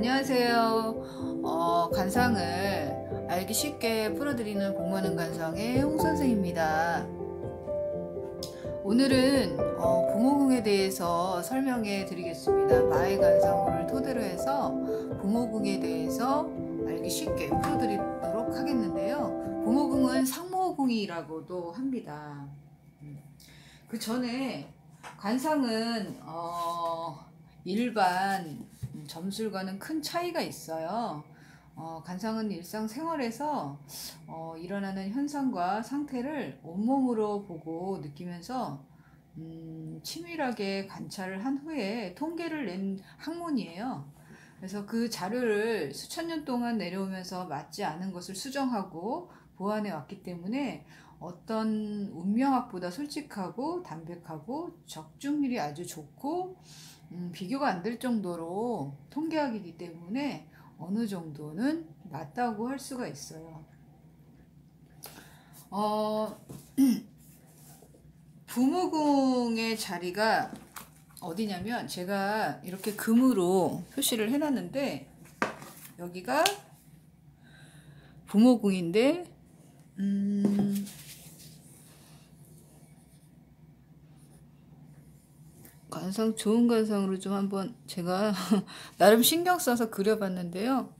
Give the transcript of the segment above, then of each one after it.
안녕하세요. 관상을 알기 쉽게 풀어드리는 공부하는 관상의 홍선생입니다. 오늘은 부모궁에 대해서 설명해 드리겠습니다. 마의 관상을 토대로 해서 부모궁에 대해서 알기 쉽게 풀어드리도록 하겠는데요. 부모궁은 상모궁이라고도 합니다. 그 전에 관상은 일반 점술과는 큰 차이가 있어요. 관상은 일상생활에서 일어나는 현상과 상태를 온몸으로 보고 느끼면서 치밀하게 관찰을 한 후에 통계를 낸 학문이에요. 그래서 그 자료를 수천 년 동안 내려오면서 맞지 않은 것을 수정하고 보완해 왔기 때문에 어떤 운명학보다 솔직하고 담백하고 적중률이 아주 좋고 비교가 안 될 정도로 통계학이기 때문에 어느 정도는 맞다고 할 수가 있어요. 부모궁의 자리가 어디냐면 제가 이렇게 금으로 표시를 해놨는데 여기가 부모궁인데 관상 좋은 관상으로 좀 한번 제가 나름 신경 써서 그려봤는데요.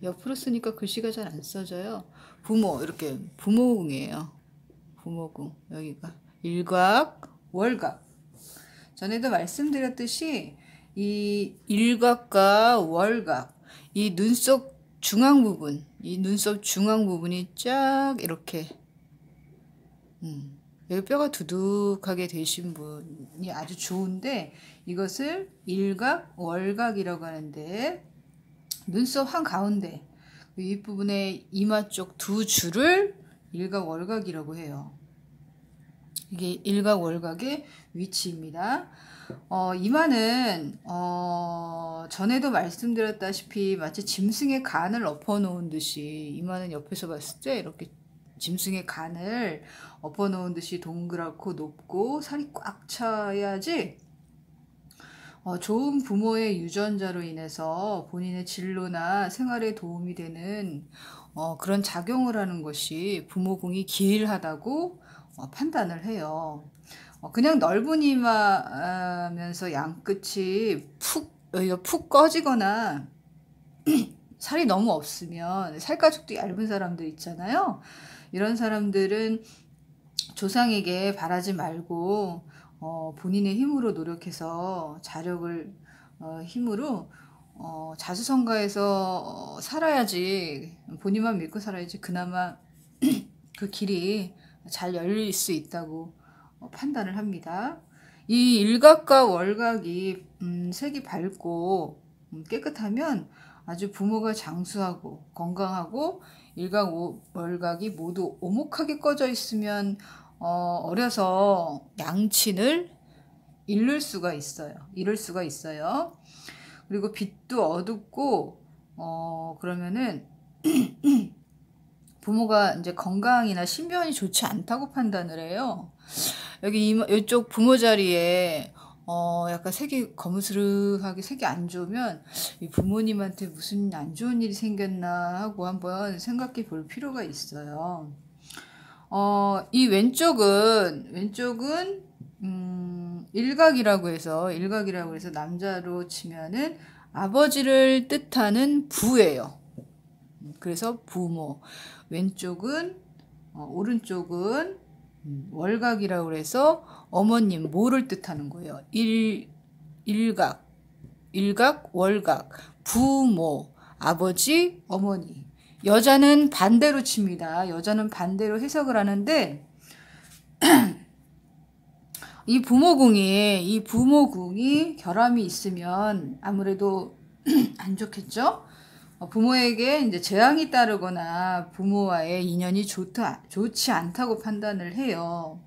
옆으로 쓰니까 글씨가 잘 안 써져요. 부모 이렇게 부모궁이에요. 부모궁 여기가 일각 월각. 전에도 말씀드렸듯이 이 일각과 월각 이 눈썹 중앙 부분 쫙 이렇게 여기 뼈가 두둑하게 되신 분이 아주 좋은데 이것을 일각, 월각이라고 하는데 눈썹 한가운데 윗부분에 이마 쪽 두 줄을 일각, 월각이라고 해요. 이게 일각, 월각의 위치입니다. 이마는 전에도 말씀드렸다시피 마치 짐승의 간을 엎어놓은 듯이 이마는 옆에서 봤을 때 이렇게 짐승의 간을 엎어놓은 듯이 동그랗고 높고 살이 꽉 차야지 좋은 부모의 유전자로 인해서 본인의 진로나 생활에 도움이 되는 그런 작용을 하는 것이 부모궁이 기일하다고 판단을 해요. 그냥 넓은 이마면서 양끝이 푹 꺼지거나 살이 너무 없으면 살가죽도 얇은 사람들 있잖아요. 이런 사람들은 조상에게 바라지 말고 본인의 힘으로 노력해서 자력을 힘으로 자수성가해서 살아야지 본인만 믿고 살아야지 그나마 그 길이 잘 열릴 수 있다고 판단을 합니다. 이 일각과 월각이 색이 밝고 깨끗하면 아주 부모가 장수하고 건강하고 일각 월각이 모두 오목하게 꺼져 있으면 어려서 양친을 잃을 수가 있어요. 그리고 빛도 어둡고 그러면은 부모가 이제 건강이나 신변이 좋지 않다고 판단을 해요. 여기 이쪽 부모 자리에 약간 색이 거무스름하게 색이 안 좋으면 이 부모님한테 무슨 안 좋은 일이 생겼나 하고 한번 생각해 볼 필요가 있어요. 이 왼쪽은 일각이라고 해서 남자로 치면은 아버지를 뜻하는 부예요. 그래서 부모. 왼쪽은 오른쪽은 월각이라고 해서 어머님, 모를 뜻하는 거예요. 일각, 월각, 부모, 아버지, 어머니. 여자는 반대로 칩니다. 여자는 반대로 해석을 하는데 이 부모궁이 결함이 있으면 아무래도 안 좋겠죠? 부모에게 이제 재앙이 따르거나 부모와의 인연이 좋지 않다고 판단을 해요.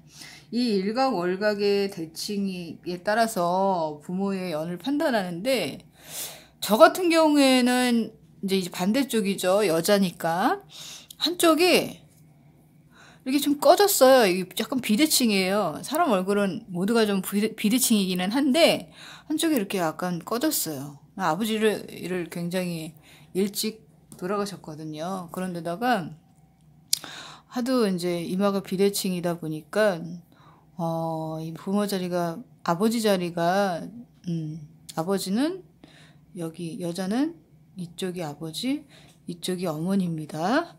이 일각 월각의 대칭에 따라서 부모의 연을 판단하는데 저 같은 경우에는 이제 반대쪽이죠. 여자니까 한쪽이 이렇게 좀 꺼졌어요. 이게 약간 비대칭이에요. 사람 얼굴은 모두가 좀 비대칭이기는 한데 한쪽이 이렇게 약간 꺼졌어요. 아버지를 굉장히 일찍 돌아가셨거든요. 그런데다가 하도 이제 이마가 비대칭이다 보니까 이 부모 자리가 아버지 자리가 아버지는 여기, 여자는 이쪽이 아버지, 이쪽이 어머니입니다.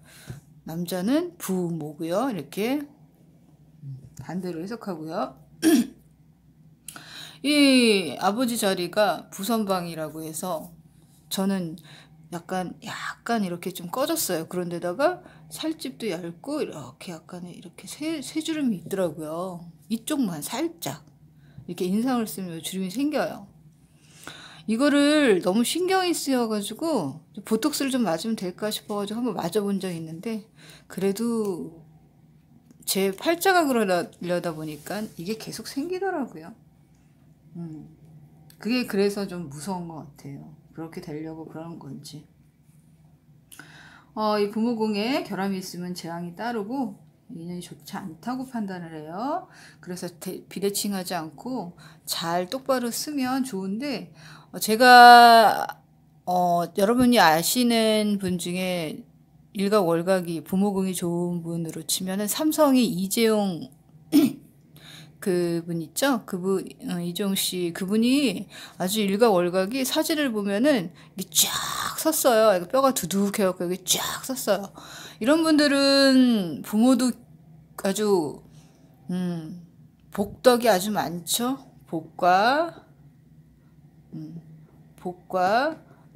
남자는 부모고요. 이렇게 반대로 해석하고요. 이 아버지 자리가 부선방이라고 해서 저는 약간 이렇게 좀 꺼졌어요. 그런데다가 살집도 얇고 이렇게 약간 이렇게 세 주름이 있더라고요. 이쪽만 살짝 이렇게 인상을 쓰면 주름이 생겨요. 이거를 너무 신경이 쓰여가지고 보톡스를 좀 맞으면 될까 싶어가지고 한번 맞아본 적이 있는데 그래도 제 팔자가 그러려다 보니까 이게 계속 생기더라고요. 그게 그래서 좀 무서운 것 같아요. 그렇게 되려고 그러는 건지. 이 부모궁에 결함이 있으면 재앙이 따르고 인연이 좋지 않다고 판단을 해요. 그래서 비대칭하지 않고 잘 똑바로 쓰면 좋은데 제가 여러분이 아시는 분 중에 일각월각이 부모궁이 좋은 분으로 치면은 삼성이 이재용 그분 있죠? 그분 이재용 씨 그분이 아주 일각월각이 사진을 보면은 이게 쫙 섰어요. 뼈가 두둑해갖고 여기 쫙 섰어요. 이런 분들은 부모도 아주 복덕이 아주 많죠. 복과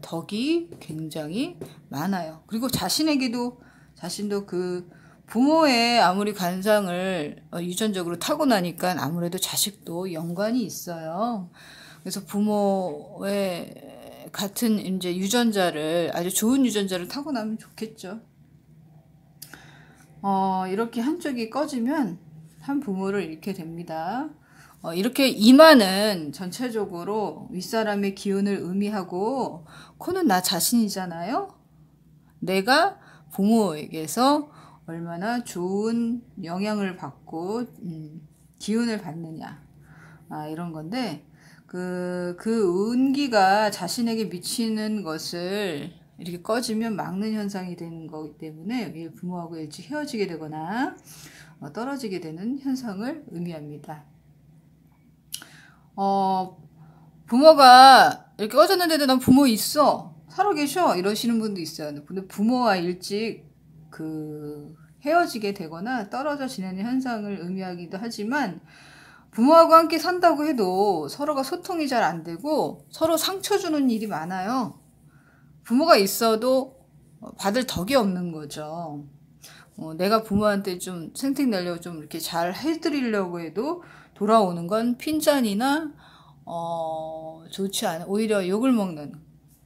덕이 굉장히 많아요. 그리고 자신도 그 부모의 아무리 관상을 유전적으로 타고나니까 아무래도 자식도 연관이 있어요. 그래서 부모의 같은 이제 유전자를 아주 좋은 유전자를 타고나면 좋겠죠. 이렇게 한쪽이 꺼지면 한 부모를 잃게 됩니다. 이렇게 이마는 전체적으로 윗사람의 기운을 의미하고 코는 나 자신이잖아요. 내가 부모에게서 얼마나 좋은 영향을 받고 기운을 받느냐 이런 건데 그 운기가 자신에게 미치는 것을 이렇게 꺼지면 막는 현상이 되는 거기 때문에 부모하고 일찍 헤어지게 되거나 떨어지게 되는 현상을 의미합니다. 부모가 이렇게 꺼졌는데도 난 부모 있어 살아계셔 이러시는 분도 있어요. 근데 부모와 일찍 헤어지게 되거나 떨어져 지내는 현상을 의미하기도 하지만 부모하고 함께 산다고 해도 서로가 소통이 잘 안 되고 서로 상처 주는 일이 많아요. 부모가 있어도 받을 덕이 없는 거죠. 내가 부모한테 좀 생색내려고 좀 이렇게 잘 해드리려고 해도 돌아오는 건 핀잔이나 좋지 않은 오히려 욕을 먹는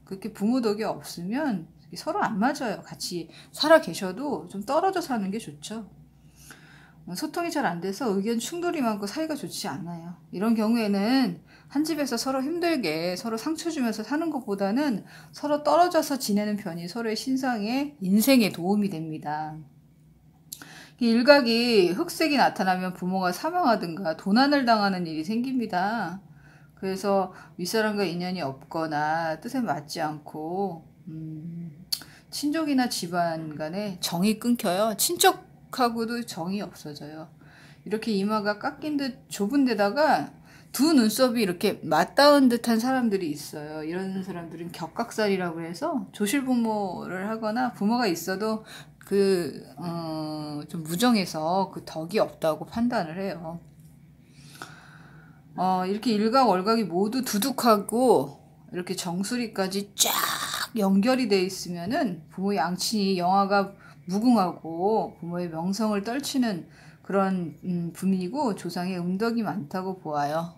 그렇게 부모 덕이 없으면 서로 안 맞아요. 같이 살아 계셔도 좀 떨어져 사는 게 좋죠. 소통이 잘 안 돼서 의견 충돌이 많고 사이가 좋지 않아요. 이런 경우에는 한 집에서 서로 힘들게 서로 상처 주면서 사는 것보다는 서로 떨어져서 지내는 편이 서로의 인생에 도움이 됩니다. 일각이 흑색이 나타나면 부모가 사망하든가 도난을 당하는 일이 생깁니다. 그래서 윗사람과 인연이 없거나 뜻에 맞지 않고 친족이나 집안 간에 정이 끊겨요. 친척하고도 정이 없어져요. 이렇게 이마가 깎인 듯 좁은 데다가 두 눈썹이 이렇게 맞닿은 듯한 사람들이 있어요. 이런 사람들은 격각살이라고 해서 조실부모를 하거나 부모가 있어도 좀 무정해서 그 덕이 없다고 판단을 해요. 이렇게 일각월각이 모두 두둑하고 이렇게 정수리까지 쫙 연결이 돼 있으면은 부모의 양친이 영화가 무궁하고 부모의 명성을 떨치는 그런 분이고 조상의 음덕이 많다고 보아요.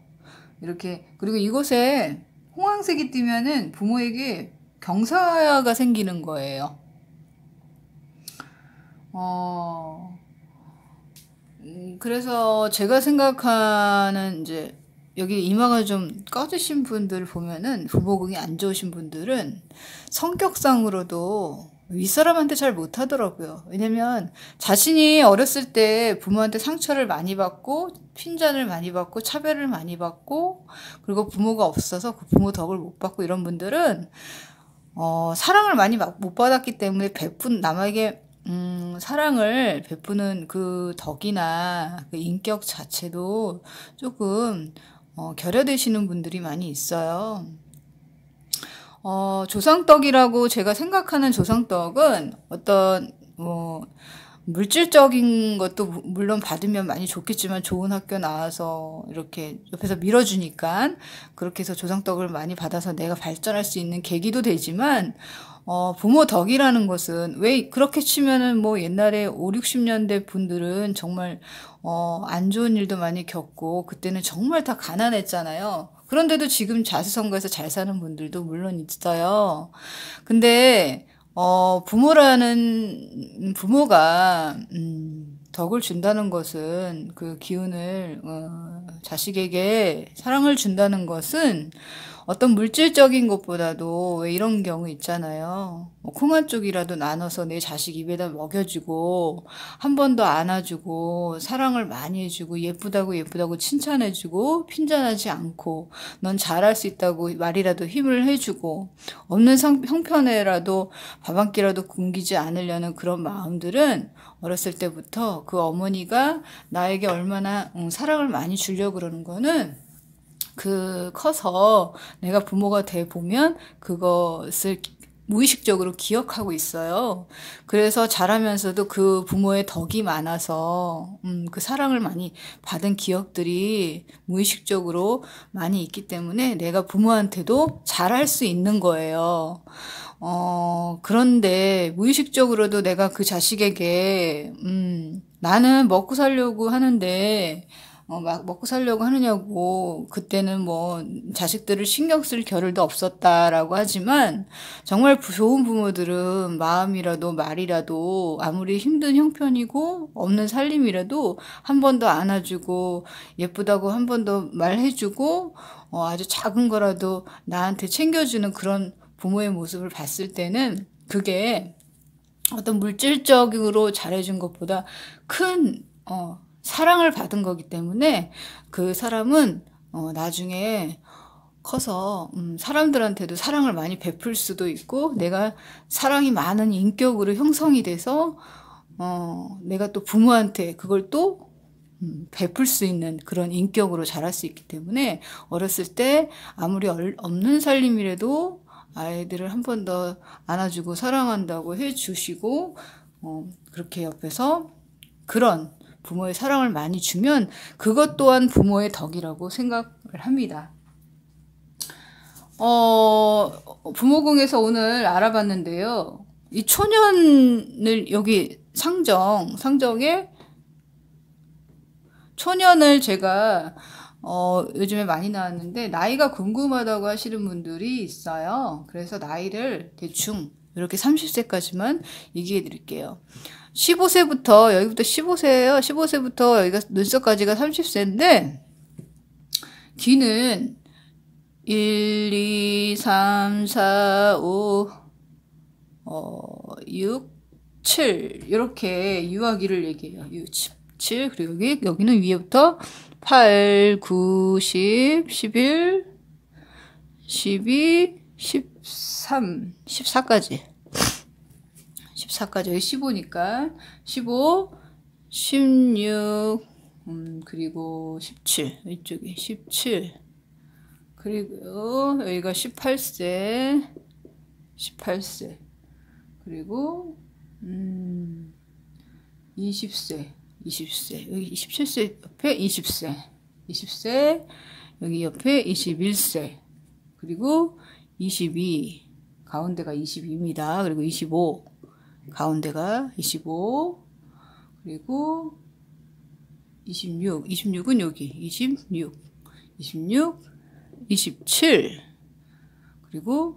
이렇게 그리고 이곳에 홍황색이 뜨면은 부모에게 경사가 생기는 거예요. 그래서 제가 생각하는 이제 여기 이마가 좀 꺼지신 분들 보면은 부모궁이 안 좋으신 분들은 성격상으로도 윗사람한테 잘 못하더라고요. 왜냐면 자신이 어렸을 때 부모한테 상처를 많이 받고 핀잔을 많이 받고 차별을 많이 받고 그리고 부모가 없어서 그 부모 덕을 못 받고 이런 분들은 사랑을 많이 못 받았기 때문에 남에게 사랑을 베푸는 그 덕이나 그 인격 자체도 조금 결여되시는 분들이 많이 있어요. 조상떡이라고 제가 생각하는 조상떡은 어떤, 물질적인 것도 물론 받으면 많이 좋겠지만 좋은 학교 나와서 이렇게 옆에서 밀어주니까 그렇게 해서 조상떡을 많이 받아서 내가 발전할 수 있는 계기도 되지만, 부모 덕이라는 것은 왜 그렇게 치면은 뭐 옛날에 5, 60년대 분들은 정말, 안 좋은 일도 많이 겪고 그때는 정말 다 가난했잖아요. 그런데도 지금 자수성가해서 잘 사는 분들도 물론 있어요. 근데 부모가 덕을 준다는 것은 그 기운을 자식에게 사랑을 준다는 것은 어떤 물질적인 것보다도 왜 이런 경우 있잖아요. 콩 한 쪽이라도 나눠서 내 자식 입에다 먹여주고 한 번 더 안아주고 사랑을 많이 해주고 예쁘다고 칭찬해주고 핀잔하지 않고 넌 잘할 수 있다고 말이라도 힘을 해주고 없는 형편에라도 밥 한 끼라도 굶기지 않으려는 그런 마음들은 어렸을 때부터 그 어머니가 나에게 얼마나 사랑을 많이 주려고 그러는 거는 커서 내가 부모가 돼 보면 그것을 무의식적으로 기억하고 있어요. 그래서 자라면서도 그 부모의 덕이 많아서, 그 사랑을 많이 받은 기억들이 무의식적으로 많이 있기 때문에 내가 부모한테도 잘할 수 있는 거예요. 그런데 무의식적으로도 내가 그 자식에게, 나는 먹고 살려고 하는데, 막 먹고 살려고 하느냐고, 그때는 뭐, 자식들을 신경 쓸 겨를도 없었다라고 하지만, 정말 좋은 부모들은 마음이라도 말이라도, 아무리 힘든 형편이고, 없는 살림이라도, 한 번 더 안아주고, 예쁘다고 한 번 더 말해주고, 아주 작은 거라도 나한테 챙겨주는 그런 부모의 모습을 봤을 때는, 그게 어떤 물질적으로 잘해준 것보다 큰, 사랑을 받은 거기 때문에 그 사람은 나중에 커서 사람들한테도 사랑을 많이 베풀 수도 있고 내가 사랑이 많은 인격으로 형성이 돼서 내가 또 부모한테 그걸 또 베풀 수 있는 그런 인격으로 자랄 수 있기 때문에 어렸을 때 아무리 없는 살림이라도 아이들을 한 번 더 안아주고 사랑한다고 해주시고 그렇게 옆에서 그런 부모의 사랑을 많이 주면 그것 또한 부모의 덕이라고 생각을 합니다. 부모궁에서 오늘 알아봤는데요. 이 초년을 여기 상정에 초년을 제가 요즘에 많이 나왔는데 나이가 궁금하다고 하시는 분들이 있어요. 그래서 나이를 대충 이렇게 30세까지만 얘기해 드릴게요. 15세부터 여기부터 15세예요. 15세부터 여기가 눈썹까지가 30세인데 귀는 1, 2, 3, 4, 5, 6, 7 이렇게 유아기를 얘기해요. 6, 7 그리고 여기는 위에부터 8, 9, 10, 11, 12, 13, 14까지 14까지 여기 15니까 15, 16 그리고 17 이쪽에 17 그리고 여기가 18세 그리고 20세 여기 27세 옆에 20세 여기 옆에 21세 그리고 22 가운데가 22입니다. 그리고 25 가운데가 25 그리고 26은 여기 26 27 그리고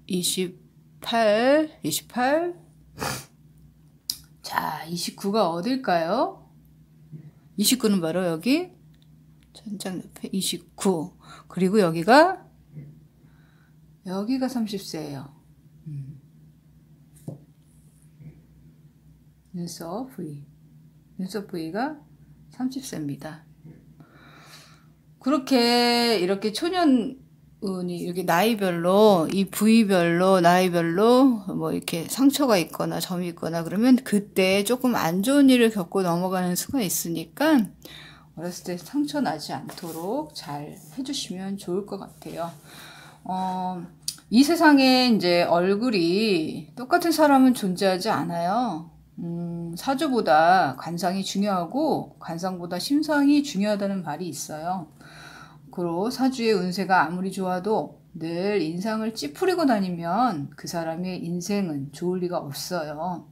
28 자, 29가 어딜까요? 29는 바로 여기 천장 옆에 29 그리고 여기가 30세예요. 눈썹 부위. 눈썹 부위가 30세입니다. 그렇게 이렇게 초년운이 이렇게 나이별로 이 부위별로 나이별로 뭐 이렇게 상처가 있거나 점이 있거나 그러면 그때 조금 안 좋은 일을 겪고 넘어가는 수가 있으니까 어렸을 때 상처 나지 않도록 잘 해주시면 좋을 것 같아요. 이 세상에 이제 얼굴이 똑같은 사람은 존재하지 않아요. 사주보다 관상이 중요하고 관상보다 심상이 중요하다는 말이 있어요. 그리고 사주의 운세가 아무리 좋아도 늘 인상을 찌푸리고 다니면 그 사람의 인생은 좋을 리가 없어요.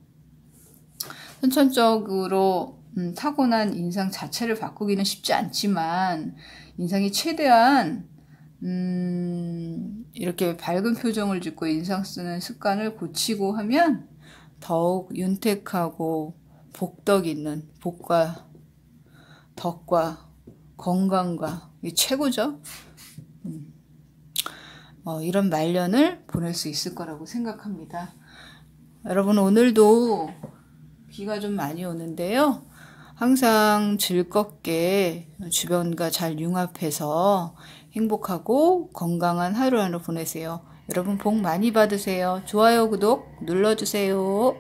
선천적으로 타고난 인상 자체를 바꾸기는 쉽지 않지만 인상이 최대한 이렇게 밝은 표정을 짓고 인상 쓰는 습관을 고치고 하면 더욱 윤택하고 복덕 있는 복과 덕과 건강과 이게 최고죠. 이런 말년을 보낼 수 있을 거라고 생각합니다. 여러분 오늘도 비가 좀 많이 오는데요. 항상 즐겁게 주변과 잘 융합해서 행복하고 건강한 하루하루 보내세요. 여러분 복 많이 받으세요. 좋아요, 구독 눌러주세요.